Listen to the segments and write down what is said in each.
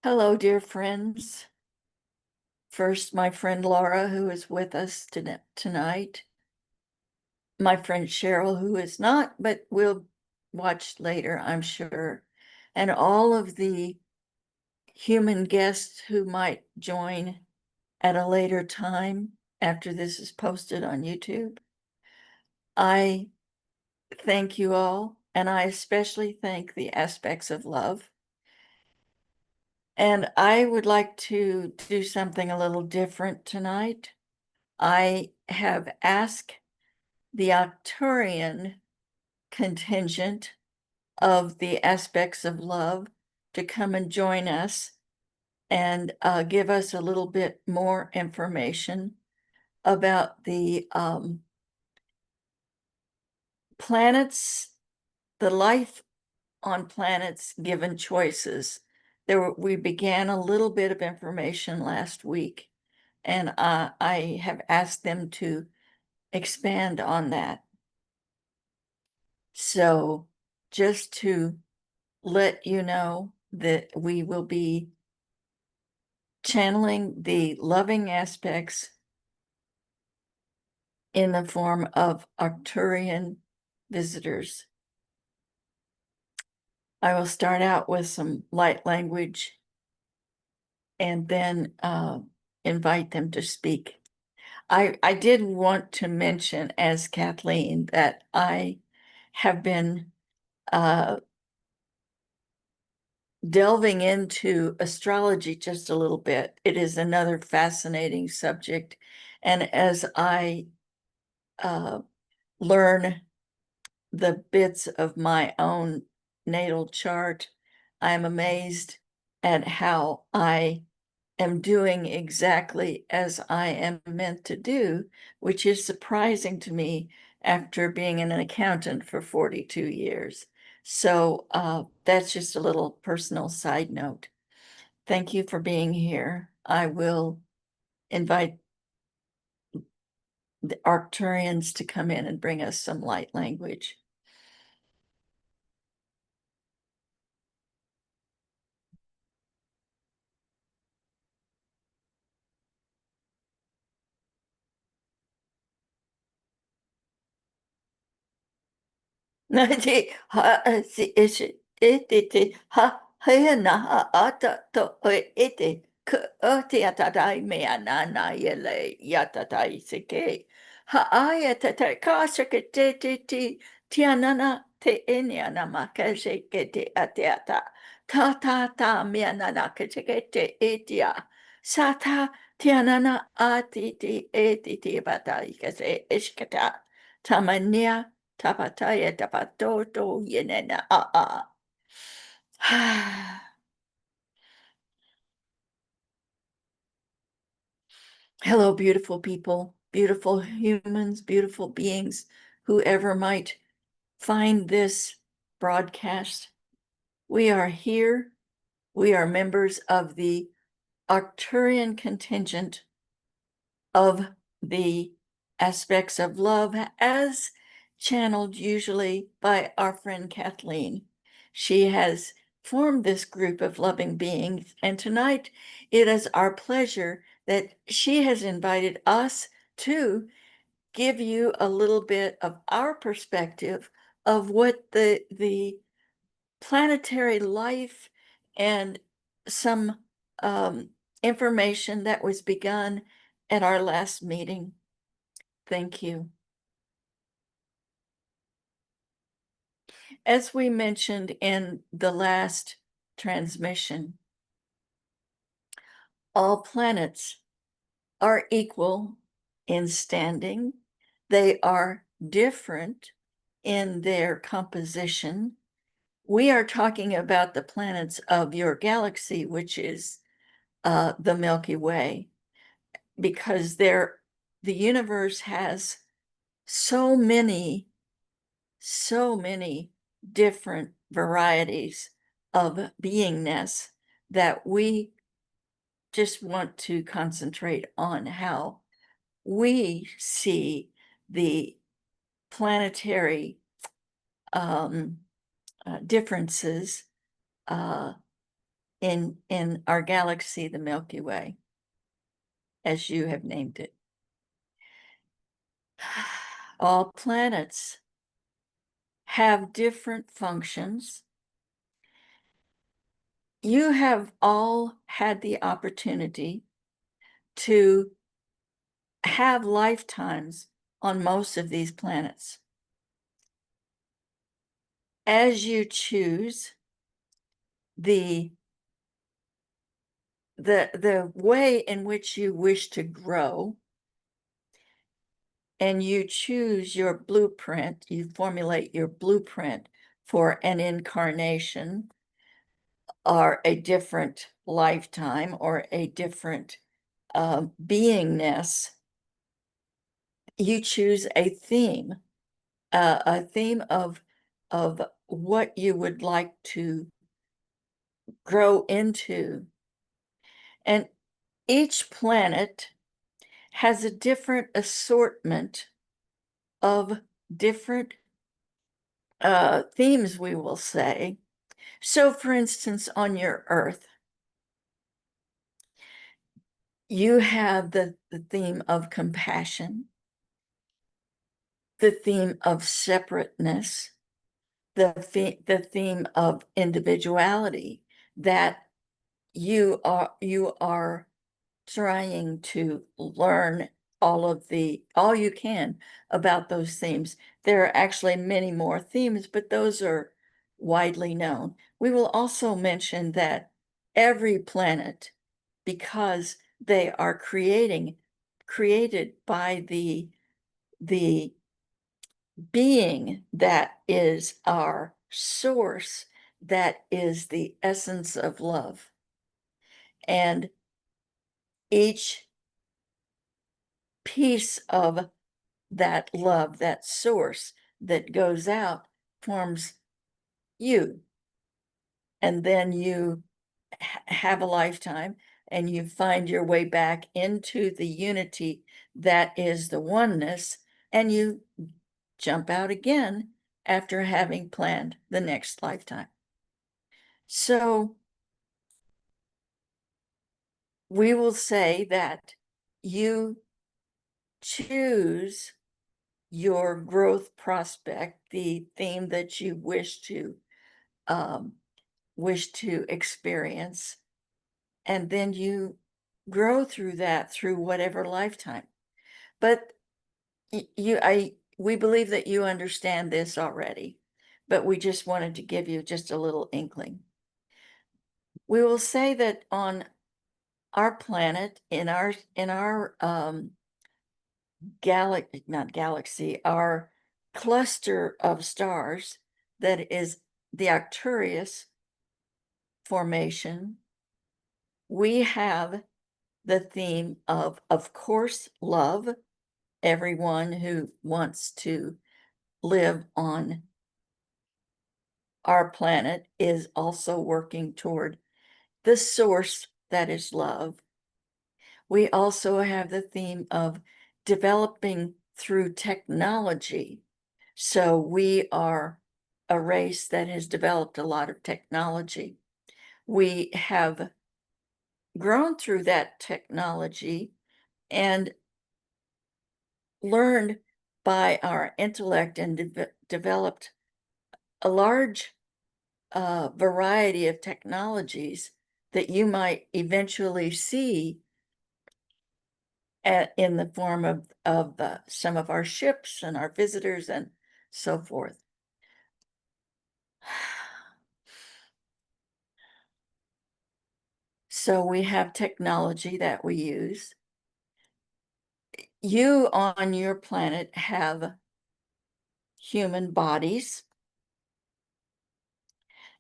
Hello, dear friends. First, my friend Laura, who is with us tonight. My friend Cheryl, who is not, but will watch later, I'm sure. And all of the human guests who might join at a later time after this is posted on YouTube. I thank you all, and I especially thank the aspects of love. And I would like to do something a little different tonight. I have asked the Arcturian contingent of the aspects of love to come and join us and give us a little bit more information about the planets, the life on planets given choices. We began a little bit of information last week, and I have asked them to expand on that. So just to let you know that we will be channeling the loving aspects in the form of Arcturian visitors. I will start out with some light language and then invite them to speak. I did want to mention, as Kathleen, that I have been delving into astrology just a little bit. It is another fascinating subject. And as I learn the bits of my own natal chart, I'm amazed at how I am doing exactly as I am meant to do, which is surprising to me after being an accountant for 42 years. So that's just a little personal side note. Thank you for being here. I will invite the Arcturians to come in and bring us some light language. Nadi ha si ish iti ha hayana ha ata to iti ku oti atadai me anana yele yatadai sike ha ayata ta kasaka te tianana te inyana makashe ke te atiata ta me anana kacheke te itia sata tianana atiti etiti batai kase ishkata tamania Tapataya tapatoto yenena Hello, beautiful people, beautiful humans, beautiful beings, whoever might find this broadcast. We are here. We are members of the Arcturian contingent of the aspects of love as channeled usually by our friend Kathleen. She has formed this group of loving beings, and tonight it is our pleasure that she has invited us to give you a little bit of our perspective of what the planetary life and some information that was begun at our last meeting. Thank you. As we mentioned in the last transmission, all planets are equal in standing. They are different in their composition. We are talking about the planets of your galaxy, which is the Milky Way, because the universe has so many different varieties of beingness that we just want to concentrate on how we see the planetary differences in our galaxy, the Milky Way, as you have named it. All planets have different functions. You have all had the opportunity to have lifetimes on most of these planets. As you choose the way in which you wish to grow, and you choose your blueprint, you formulate your blueprint for an incarnation or a different lifetime or a different beingness, you choose a theme of what you would like to grow into. And each planet has a different assortment of different themes, we will say. So, for instance, on your Earth, you have the theme of compassion, the theme of separateness, the theme of individuality, that you are trying to learn all you can about those themes. There are actually many more themes, but those are widely known. We will also mention that every planet, because they are created by the being that is our source, that is the essence of love. And each piece of that love, that source that goes out, forms you. And then you have a lifetime and you find your way back into the unity that is the oneness, and you jump out again after having planned the next lifetime. So we will say that you choose your growth prospect, the theme that you wish to experience, and then you grow through that through whatever lifetime. But we believe that you understand this already, but we just wanted to give you just a little inkling. We will say that on our planet, in our not galaxy, our cluster of stars, that is the Arcturus formation, we have the theme of course, love. Everyone who wants to live on our planet is also working toward the source that is love. We also have the theme of developing through technology. So we are a race that has developed a lot of technology. We have grown through that technology and learned by our intellect and developed a large variety of technologies that you might eventually see in the form of some of our ships and our visitors and so forth. So we have technology that we use. You on your planet have human bodies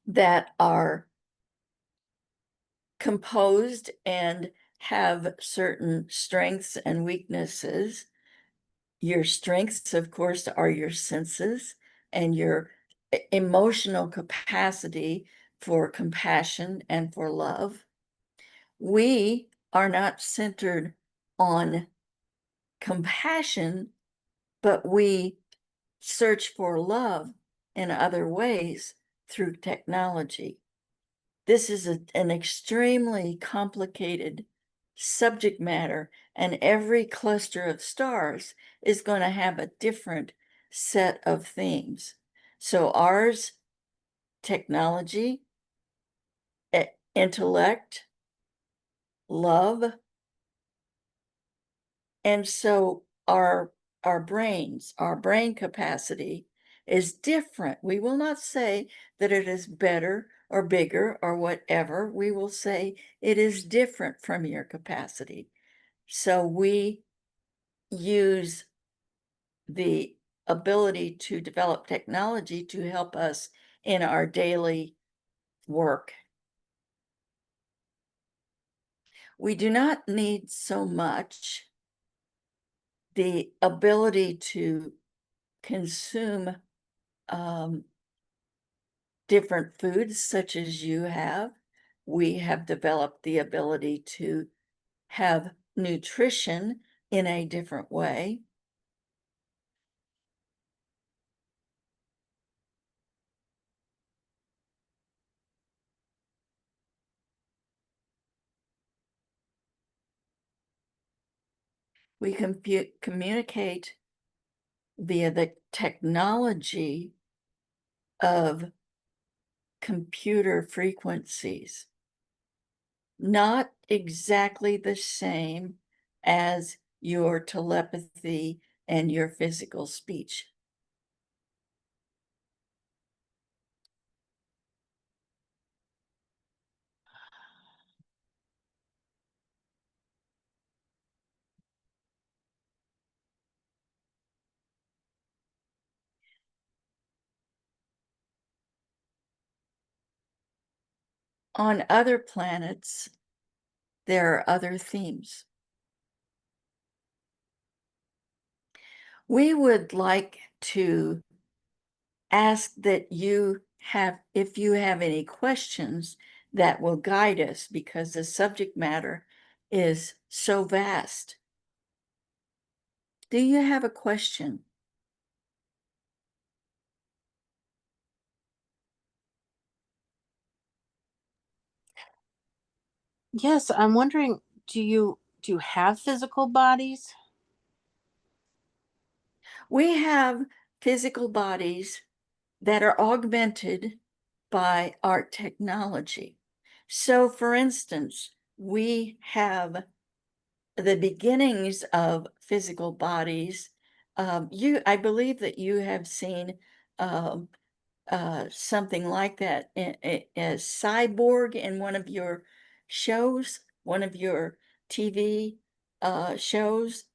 that are composed and have certain strengths and weaknesses. Your strengths, of course, are your senses and your emotional capacity for compassion and for love. We are not centered on compassion, but we search for love in other ways through technology. This is an extremely complicated subject matter, and every cluster of stars is going to have a different set of themes. So ours, technology, intellect, love, and so our brains, our brain capacity is different. We will not say that it is better or bigger or whatever. We will say it is different from your capacity. So we use the ability to develop technology to help us in our daily work. We do not need so much the ability to consume different foods such as you have. We have developed the ability to have nutrition in a different way. We can communicate via the technology of computer frequencies. Not exactly the same as your telepathy and your physical speech. On other planets, there are other themes. We would like to ask that you have, if you have any questions that will guide us, because the subject matter is so vast. Do you have a question? Yes, I'm wondering, do you have physical bodies? We have physical bodies that are augmented by art technology. So, for instance, we have the beginnings of physical bodies. I believe that you have seen um, something like that as cyborg in one of your shows, one of your TV shows,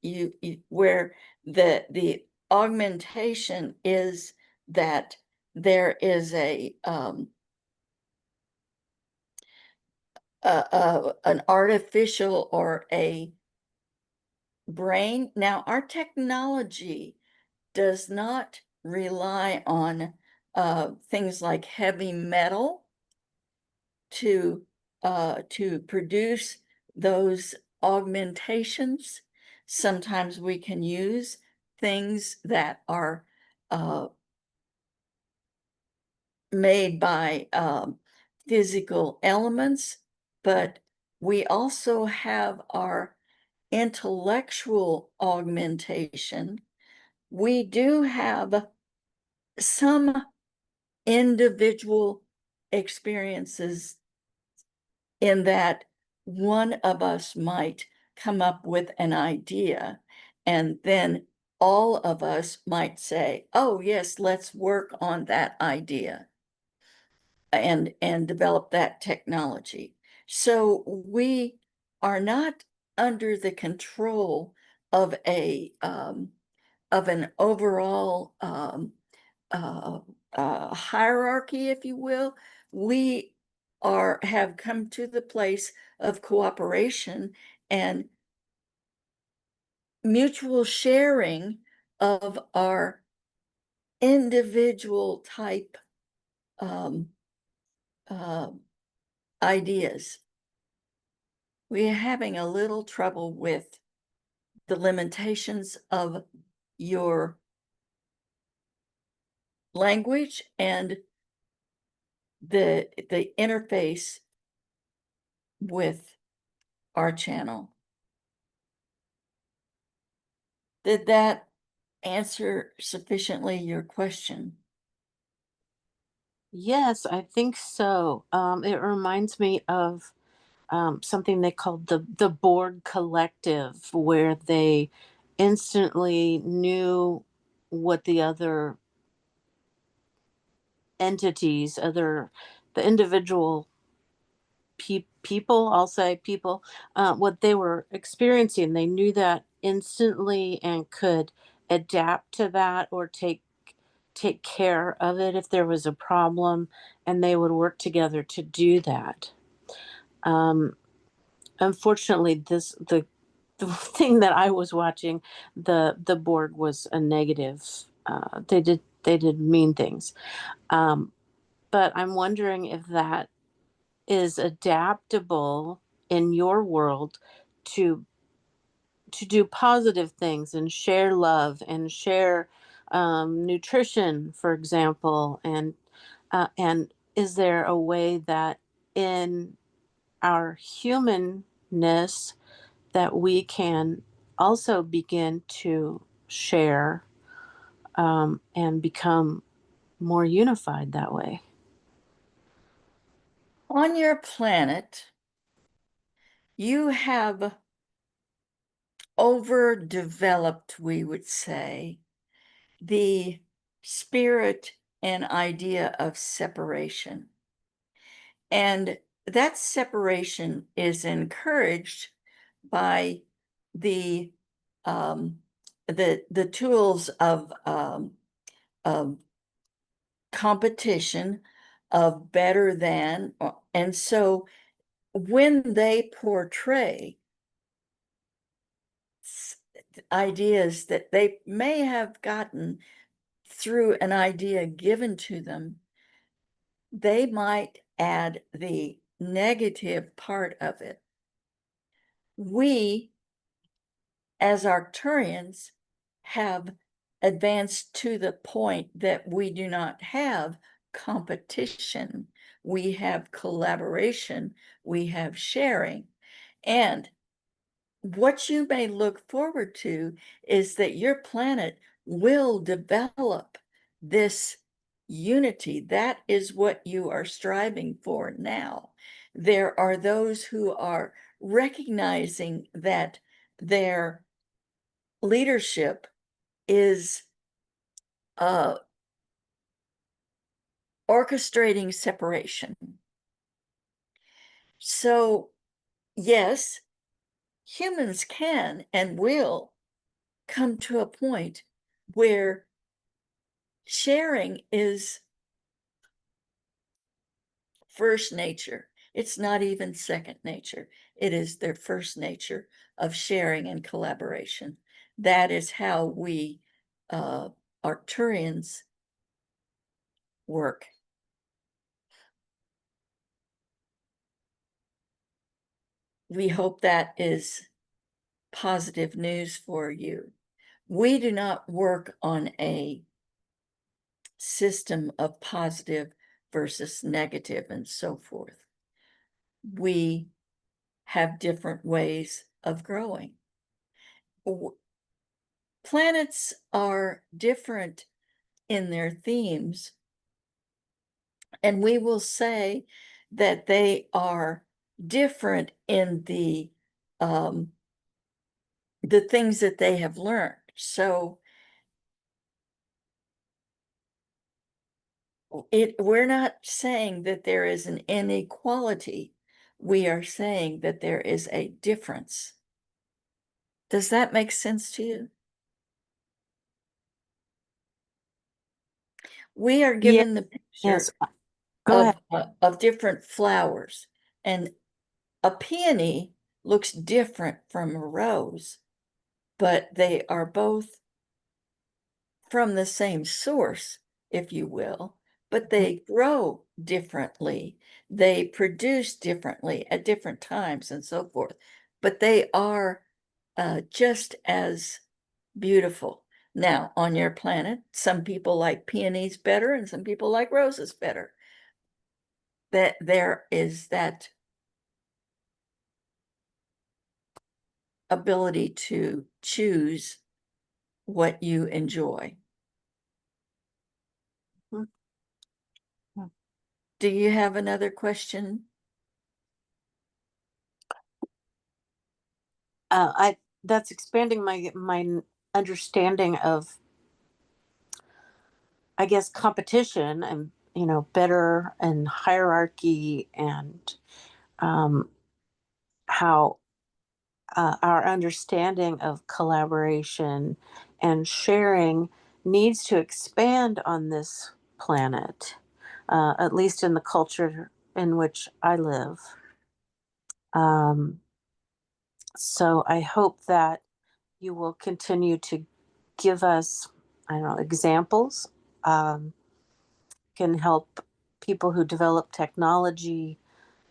where the augmentation is that there is an artificial or a brain. Now, our technology does not rely on things like heavy metal to produce those augmentations. Sometimes we can use things that are made by physical elements, but we also have our intellectual augmentation. We do have some individual experiences in that one of us might come up with an idea, and then all of us might say, oh, yes, let's work on that idea and develop that technology. So we are not under the control of of an overall hierarchy, if you will. We have come to the place of cooperation and mutual sharing of our individual type um, uh, ideas. We are having a little trouble with the limitations of your language and the interface with our channel. Did that answer sufficiently your question? Yes, I think so. It reminds me of something they called the Borg Collective, where they instantly knew what the other entities, the individual people, I'll say people, what they were experiencing. They knew that instantly and could adapt to that or take care of it if there was a problem, and they would work together to do that. Um, Unfortunately, the thing that I was watching, the board was a negative. They did mean things. Um, but I'm wondering if that is adaptable in your world to do positive things and share love and share nutrition, for example, and is there a way that in our humanness that we can also begin to share and become more unified that way? On your planet, you have overdeveloped, we would say, the spirit and idea of separation. And that separation is encouraged by the the tools of competition, of better than, and so when they portray ideas that they may have gotten through an idea given to them, they might add the negative part of it. We, as Arcturians, have advanced to the point that we do not have competition. We have collaboration, we have sharing. And what you may look forward to is that your planet will develop this unity. That is what you are striving for now. There are those who are recognizing that their leadership is uh, orchestrating separation. So, yes, humans can and will come to a point where sharing is first nature. It's not even second nature. It is their first nature of sharing and collaboration. That is how we Arcturians work. We hope that is positive news for you. We do not work on a system of positive versus negative and so forth. We have different ways of growing. Planets are different in their themes, and we will say that they are different in the things that they have learned. So we're not saying that there is an inequality. We are saying that there is a difference. Does that make sense to you? We are Yeah, given the yes. picture Go ahead. of different flowers, and a peony looks different from a rose, but they are both from the same source, if you will, but they grow differently. They produce differently at different times and so forth, but they are just as beautiful. Now, on your planet, some people like peonies better and some people like roses better. that there is that ability to choose what you enjoy. Mhm. Do you have another question? I That's expanding my understanding of, I guess, competition and, better and hierarchy, and um, how our understanding of collaboration and sharing needs to expand on this planet, at least in the culture in which I live. Um, so I hope that you will continue to give us, I don't know, examples, um, can help people who develop technology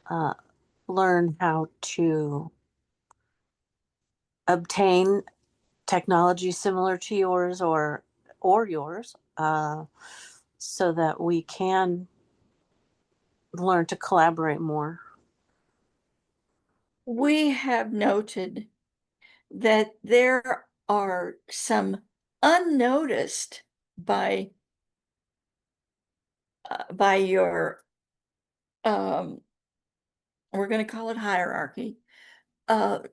uh, learn how to obtain technology similar to yours, or yours, so that we can learn to collaborate more. We have noted that there are some unnoticed by your um, we're going to call it hierarchy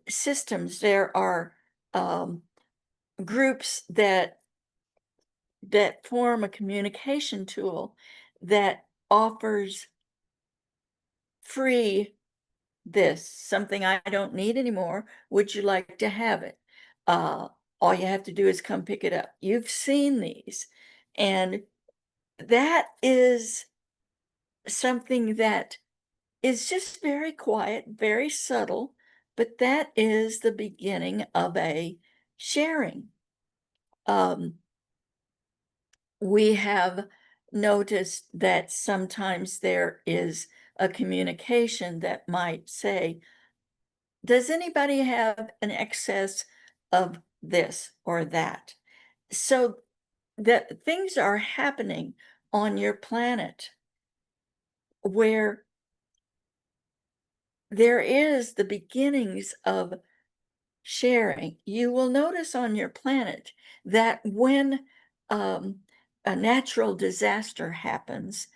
systems. There are um, groups that form a communication tool that offers free this, something I don't need anymore. Would you like to have it? Uh, all you have to do is come pick it up. You've seen these, and that is something that is just very quiet, very subtle, but that is the beginning of a sharing. Um, we have noticed that sometimes there is a communication that might say, does anybody have an excess of this or that? So that things are happening on your planet where there is the beginnings of sharing. You will notice on your planet that when a natural disaster happens,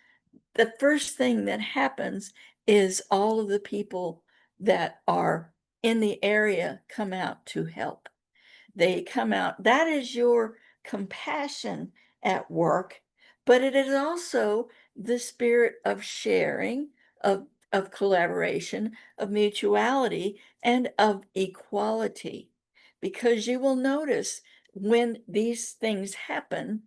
the first thing that happens is all of the people that are in the area come out to help. They come out. That is your compassion at work, but it is also the spirit of sharing, of collaboration, of mutuality, and of equality. Because you will notice when these things happen,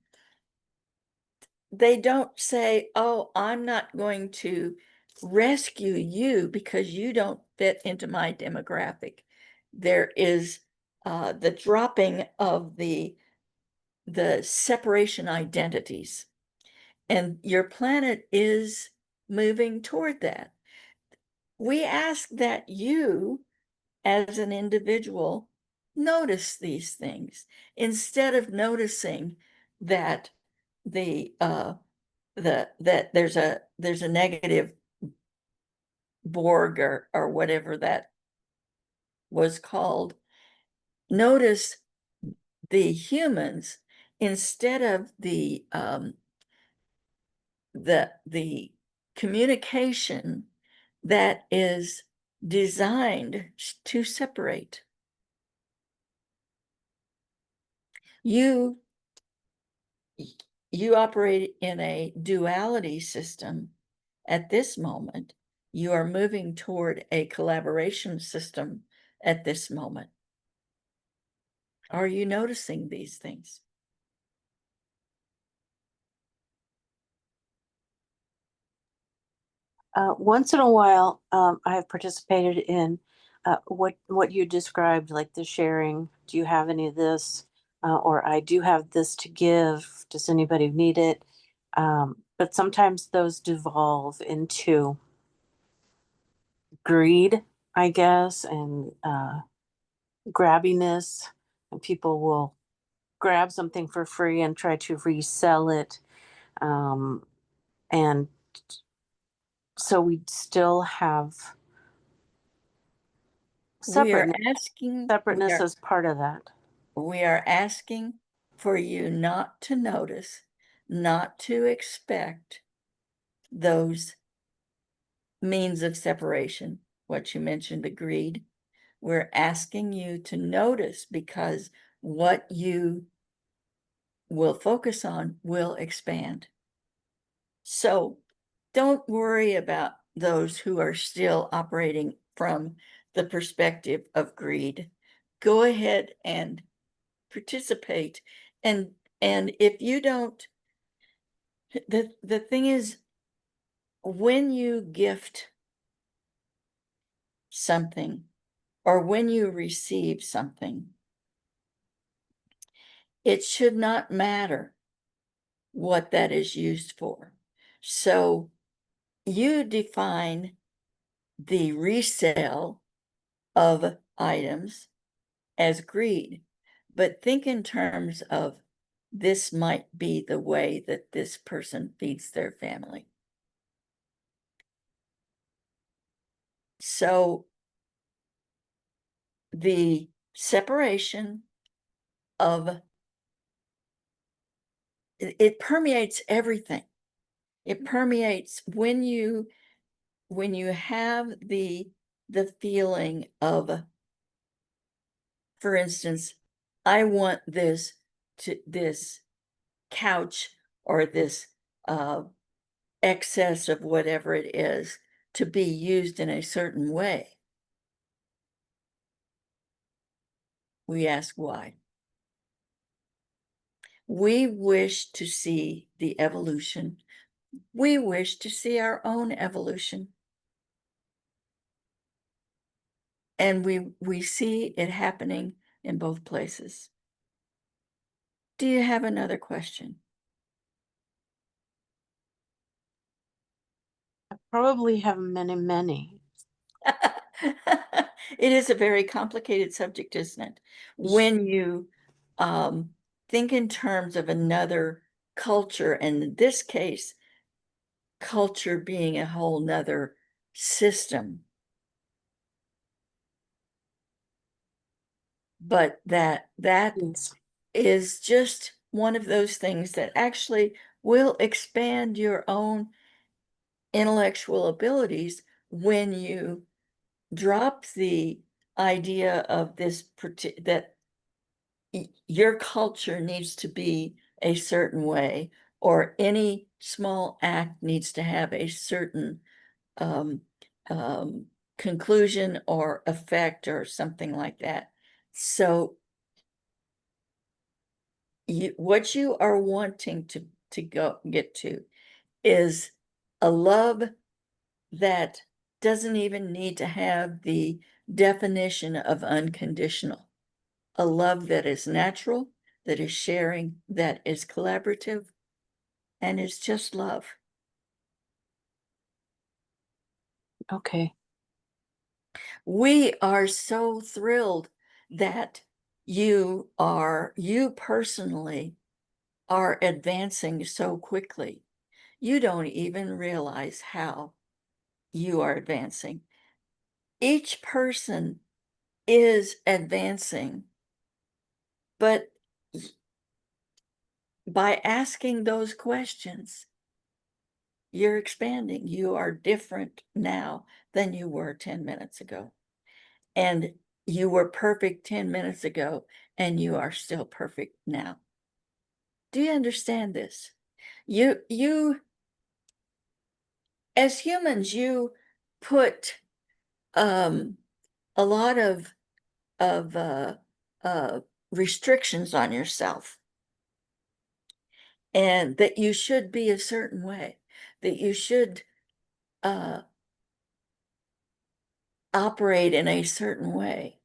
they don't say, oh, I'm not going to rescue you because you don't fit into my demographic. There is the dropping of the separation identities, and your planet is moving toward that. We ask that you, as an individual, notice these things instead of noticing that the that there's a negative Borg or whatever that was called. Notice the humans instead of the communication that is designed to separate. You you operate in a duality system at this moment. You are moving toward a collaboration system at this moment. Are you noticing these things? Once in a while, I have participated in what you described, like the sharing. Do you have any of this? Or I do have this to give. Does anybody need it? But sometimes those devolve into greed, I guess, and grabbiness, and people will grab something for free and try to resell it. Um, and So we'd still have We are separateness. asking, Separateness is part of that. we are asking for you not to notice, not to expect those means of separation, what you mentioned, the greed. We're asking you to notice because what you will focus on will expand. So don't worry about those who are still operating from the perspective of greed. Go ahead and participate. And if you don't, the thing is, when you gift something or when you receive something, it should not matter what that is used for. So you define the resale of items as greed, but think in terms of this might be the way that this person feeds their family. So the separation of it permeates everything. It permeates when you have the feeling of, for instance, I want this couch or this uh, excess of whatever it is to be used in a certain way. We ask why. We wish to see the evolution. We wish to see our own evolution. And we see it happening in both places. Do you have another question? I probably have many, many. It is a very complicated subject, isn't it? When you think in terms of another culture, and in this case, culture being a whole nother system, but that Yes. is just one of those things that actually will expand your own intellectual abilities when you drop the idea of that your culture needs to be a certain way, or any small act needs to have a certain um, um, conclusion or effect or something like that. So what you are wanting to go get to is a love that doesn't even need to have the definition of unconditional. A love that is natural, that is sharing, that is collaborative, and is just love. Okay. We are so thrilled that you personally are advancing so quickly. You don't even realize how you are advancing. Each person is advancing, but by asking those questions, you're expanding. You are different now than you were 10 minutes ago. And you were perfect 10 minutes ago, and you are still perfect now. Do you understand this? You as humans, you put um a lot of uh restrictions on yourself, and that you should be a certain way, that you should uh operate in a certain way.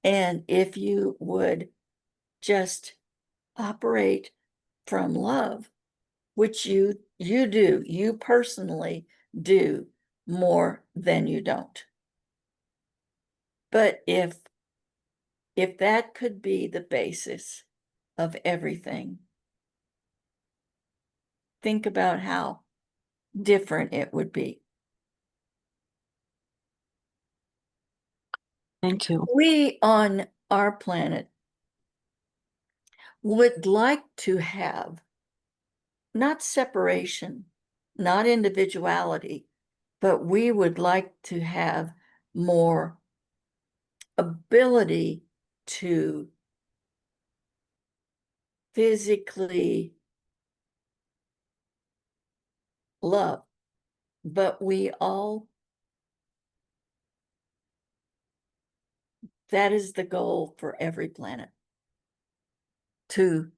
And if you would just operate from love, which you personally do more than you don't. But if that could be the basis of everything, think about how different it would be. Thank you. We on our planet would like to have not separation, not individuality, but we would like to have more ability to physically love. But that is the goal for every planet, to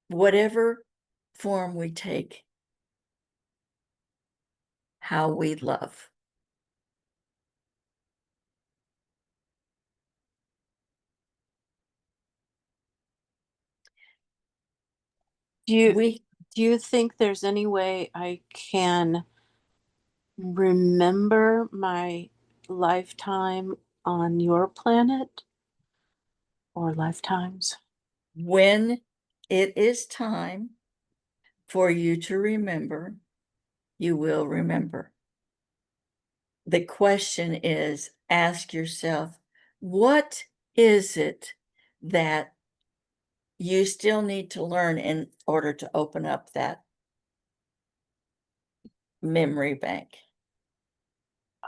whatever form we take, how we love. Do you We do you think there's any way I can remember my lifetime on your planet or lifetimes? When it is time for you to remember, you will remember. The question is, ask yourself, what is it that you still need to learn in order to open up that memory bank?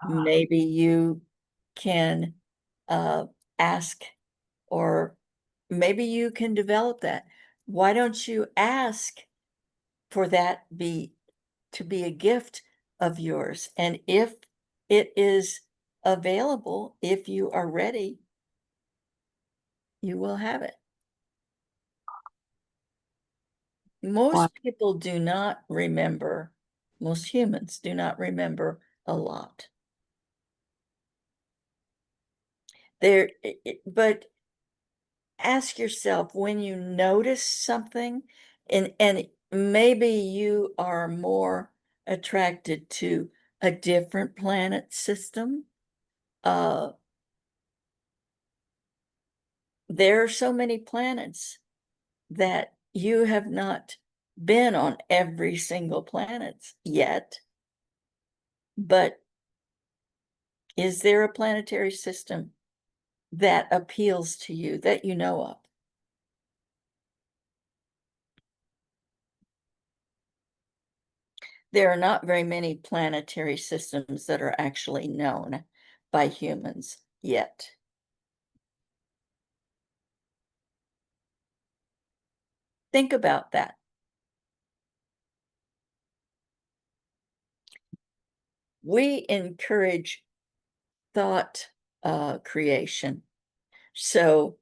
Maybe you can ask, or maybe you can develop that. Why don't you ask for that to be a gift of yours? And if it is available, if you are ready, you will have it. Wow. Most people do not remember, most humans do not remember a lot. But ask yourself, when you notice something, and maybe you are more attracted to a different planet system. Uh, there are so many planets that you have not been on every single planet yet, but is there a planetary system that appeals to you that you know of? There are not very many planetary systems that are actually known by humans yet. Think about that. We encourage thought creation. So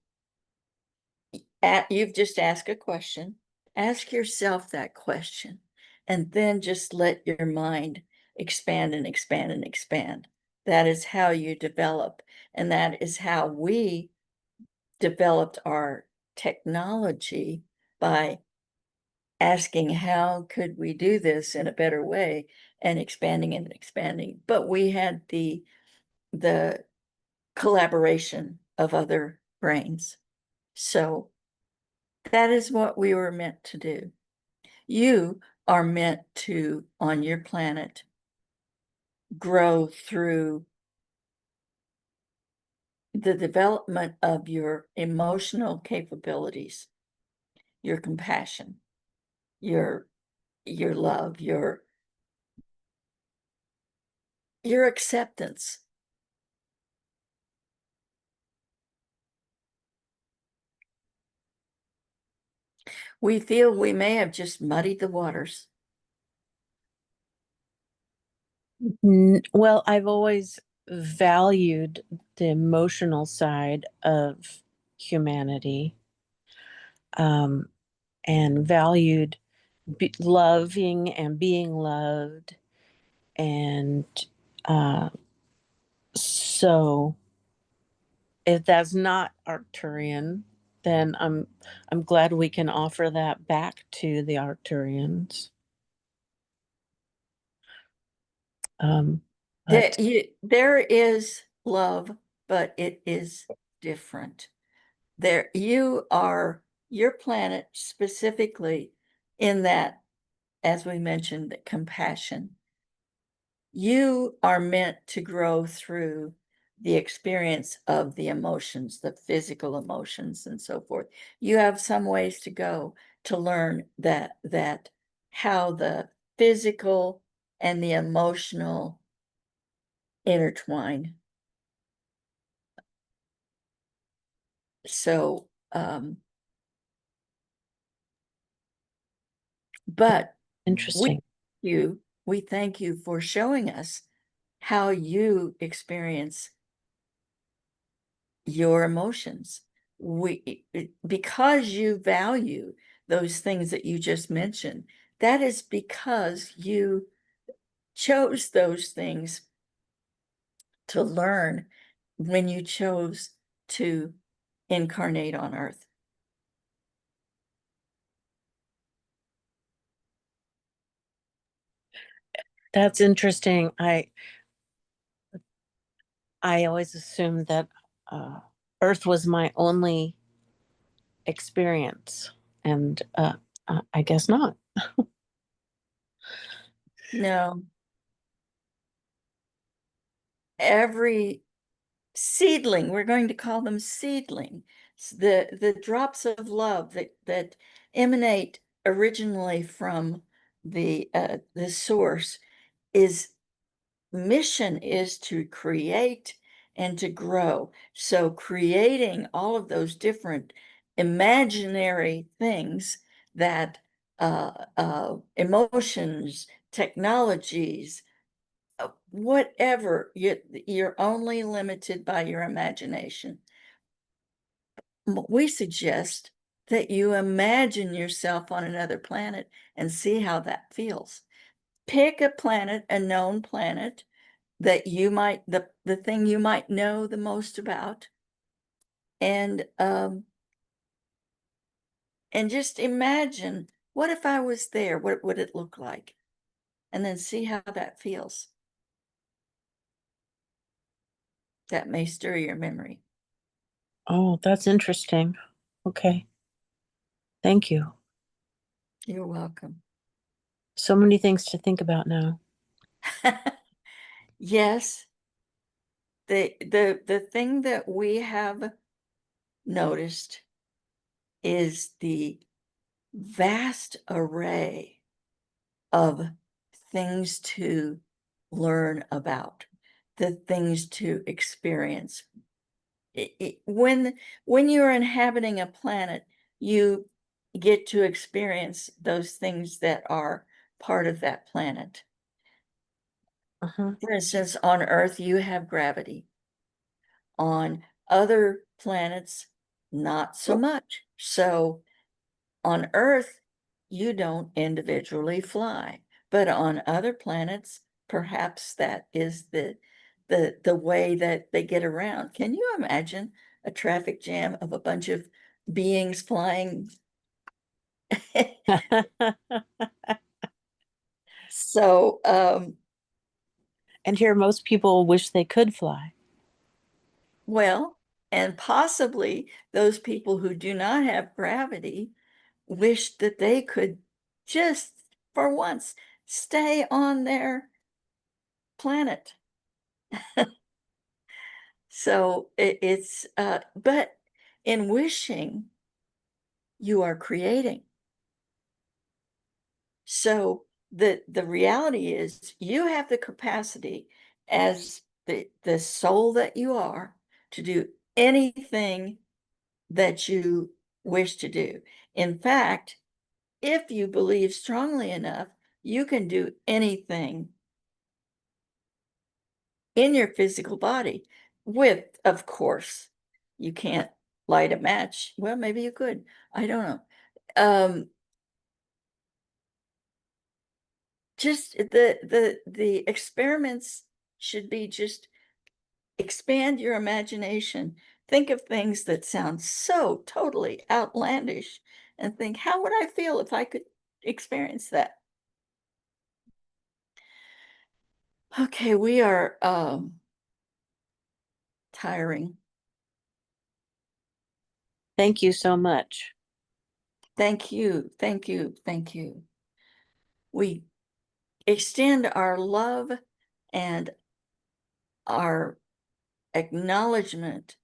you've just asked a question. Ask yourself that question, and then just let your mind expand and expand and expand. That is how you develop, and that is how we developed our technology, by asking how could we do this in a better way, and expanding and expanding. But we had the collaboration of other brains. So that is what we were meant to do. You are meant to, on your planet, grow through the development of your emotional capabilities, your compassion, your love, your acceptance. We feel we may have just muddied the waters. Well, I've always valued the emotional side of humanity, um, and valued loving and being loved. And uh, so if that's not Arcturian, then I'm glad we can offer that back to the Arcturians. But There is love, but it is different. Your planet specifically, in that as we mentioned, compassion. You are meant to grow through the experience of the emotions, the physical emotions and so forth. You have some ways to go to learn that how the physical and the emotional intertwine. So, but we Interesting. we thank you for showing us how you experience your emotions. Because you value those things that you just mentioned, that is because you chose those things to learn when you chose to incarnate on earth. That's interesting. I always assumed that Earth was my only experience, and I guess not. No, every seedling, we're going to call them seedling, the drops of love that emanate originally from the source, is mission is to create and to grow. So creating all of those different imaginary things that emotions, technologies, whatever, you're only limited by your imagination. We suggest that you imagine yourself on another planet and see how that feels. Pick a planet, a known planet that you might, the thing you might know the most about, and just imagine, what if I was there? What would it look like? And then see how that feels. That may stir your memory. Oh, that's interesting. Okay. Thank you. You're welcome. So many things to think about now. Yes, the thing that we have noticed is the vast array of things to learn about, the things to experience. When you're inhabiting a planet, you get to experience those things that are part of that planet. Uh-huh. For instance, on Earth, you have gravity. On other planets, not so much. So on Earth, you don't individually fly, but on other planets, perhaps that is the way that they get around. Can you imagine a traffic jam of a bunch of beings flying? So, And here, most people wish they could fly. well, and possibly those people who do not have gravity wish that they could just for once stay on their planet. So but in wishing, you are creating. So the reality is you have the capacity as the soul that you are to do anything that you wish to do. In fact, if you believe strongly enough, you can do anything in your physical body with, of course, you can't light a match. Well, maybe you could. I don't know. Just the experiments should be just expand your imagination. Think of things that sound so totally outlandish and think, how would I feel if I could experience that? Okay, we are tiring. Thank you so much. Thank you. Thank you. Thank you. We extend our love and our acknowledgement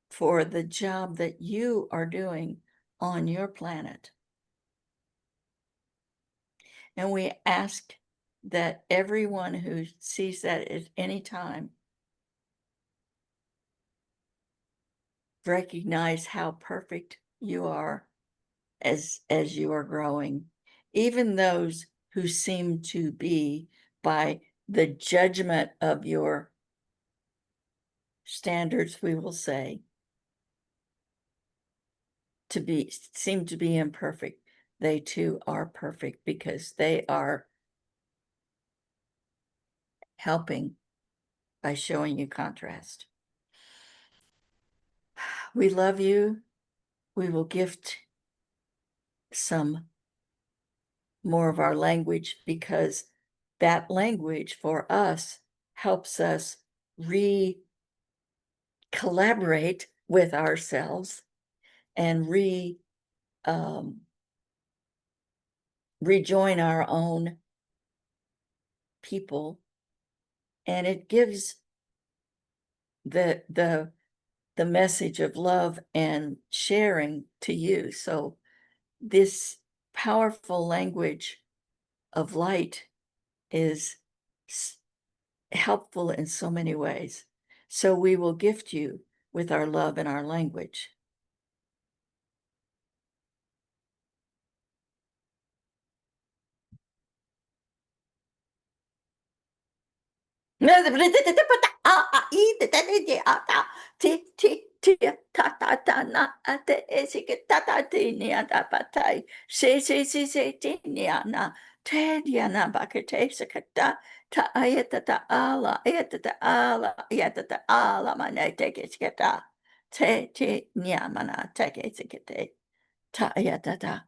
for the job that you are doing on your planet. And we ask that everyone who sees that at any time recognize how perfect you are as you are growing. Even those who seem to be, by the judgment of your standards, we will say, to be seem to be imperfect, they too are perfect because they are helping by showing you contrast. We love you. We will gift some more of our language because that language for us helps us collaborate with ourselves and um, rejoin our own people, and it gives the message of love and sharing to you. So this powerful language of light is helpful in so many ways. So we will gift you with our love and our language. Ta ayatata.